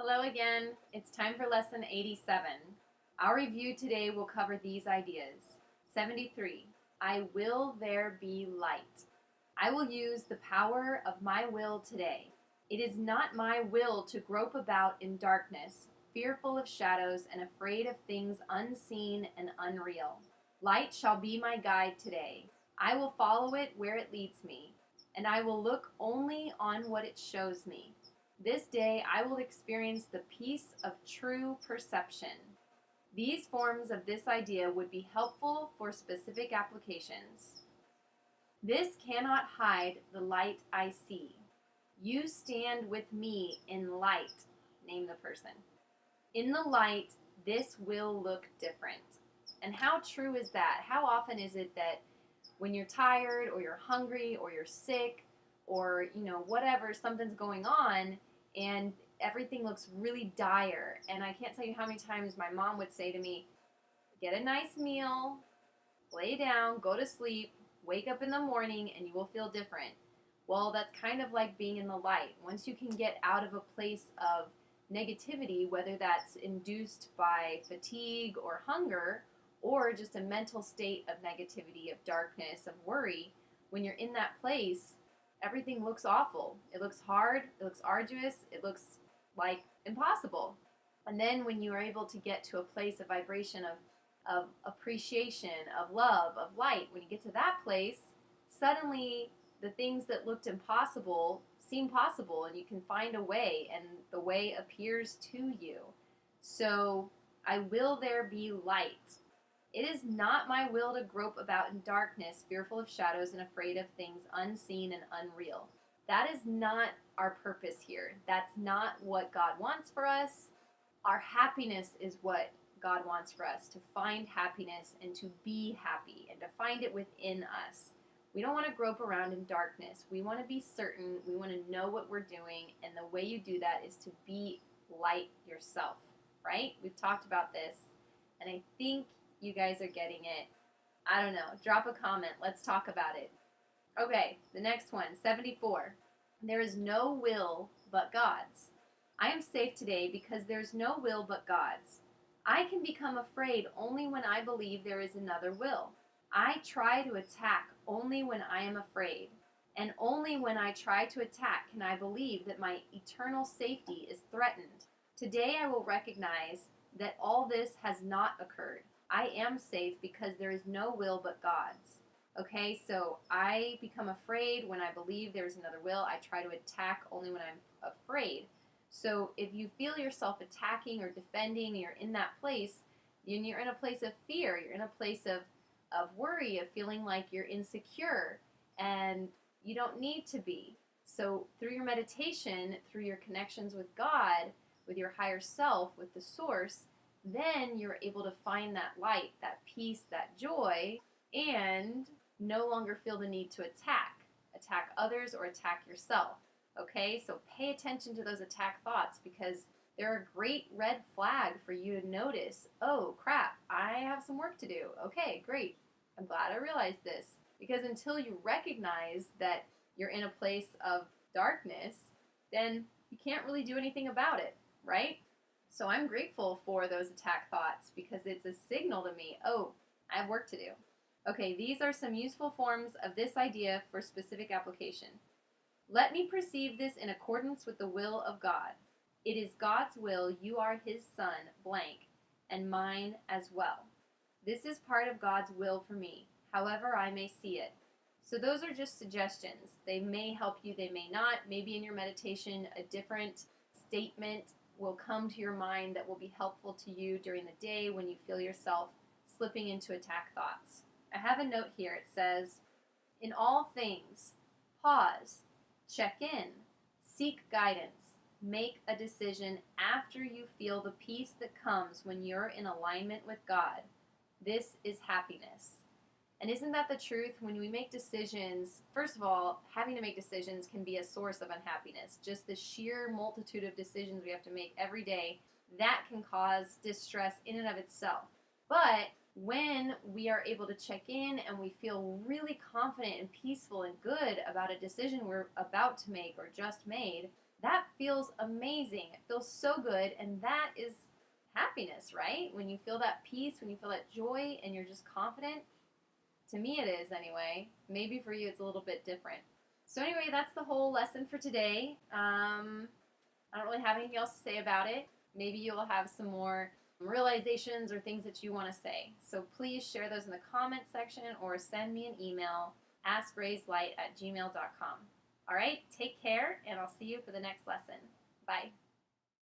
Hello again. It's time for lesson 87. Our review today will cover these ideas. 73. I will there be light. I will use the power of my will today. It is not my will to grope about in darkness, fearful of shadows and afraid of things unseen and unreal. Light shall be my guide today. I will follow it where it leads me, and I will look only on what it shows me. This day I will experience the peace of true perception. These forms of this idea would be helpful for specific applications. This cannot hide the light I see. You stand with me in light. Name the person. In the light, this will look different. And how true is that? How often is it that when you're tired or you're hungry or you're sick or, whatever, something's going on, and everything looks really dire. And I can't tell you how many times my mom would say to me, get a nice meal, lay down, go to sleep, wake up in the morning, and you will feel different. Well, that's kind of like being in the light. Once you can get out of a place of negativity, whether that's induced by fatigue or hunger, or just a mental state of negativity, of darkness, of worry, when you're in that place, everything looks awful. It looks hard, it looks arduous, it looks like impossible. And then when you are able to get to a place of vibration of appreciation, of love, of light, when you get to that place, suddenly the things that looked impossible seem possible, and you can find a way, and the way appears to you. So, I will there be light. It is not my will to grope about in darkness, fearful of shadows and afraid of things unseen and unreal. That is not our purpose here. That's not what God wants for us. Our happiness is what God wants for us, to find happiness and to be happy and to find it within us. We don't want to grope around in darkness. We want to be certain. We want to know what we're doing, and the way you do that is to be light yourself, right? We've talked about this, and I think you guys are getting it. I don't know. Drop a comment. Let's talk about it. Okay, the next one, 74. There is no will but God's. I am safe today because there's no will but God's. I can become afraid only when I believe there is another will. I try to attack only when I am afraid. And only when I try to attack can I believe that my eternal safety is threatened. Today I will recognize that all this has not occurred. I am safe because there is no will but God's. Okay, so I become afraid when I believe there's another will. I try to attack only when I'm afraid. So if you feel yourself attacking or defending, you're in that place, and you're in a place of fear, you're in a place of worry, of feeling like you're insecure, and you don't need to be. So through your meditation, through your connections with God, with your higher self, with the source, then you're able to find that light, that peace, that joy, and no longer feel the need to attack others or attack yourself. Okay, so pay attention to those attack thoughts, because they're a great red flag for you to notice. Oh crap, I have some work to do. Okay, great. I'm glad I realized this. Because until you recognize that you're in a place of darkness, then you can't really do anything about it, right? So I'm grateful for those attack thoughts, because it's a signal to me, oh, I have work to do. Okay, these are some useful forms of this idea for specific application. Let me perceive this in accordance with the will of God. It is God's will you are his son, blank, and mine as well. This is part of God's will for me, however I may see it. So those are just suggestions. They may help you, they may not. Maybe in your meditation a different statement will come to your mind that will be helpful to you during the day when you feel yourself slipping into attack thoughts. I have a note here. It says, in all things, pause, check in, seek guidance, make a decision after you feel the peace that comes when you're in alignment with God. This is happiness. And isn't that the truth? When we make decisions, first of all, having to make decisions can be a source of unhappiness. Just the sheer multitude of decisions we have to make every day, that can cause distress in and of itself. But when we are able to check in and we feel really confident and peaceful and good about a decision we're about to make or just made, That feels amazing. It feels so good, and that is happiness, right? When you feel that peace, when you feel that joy, and you're just confident. To me, it is anyway. Maybe for you, it's a little bit different. So anyway, that's the whole lesson for today. I don't really have anything else to say about it. Maybe you'll have some more realizations or things that you want to say. So please share those in the comments section or send me an email, askraiselight@gmail.com. All right, take care, and I'll see you for the next lesson. Bye.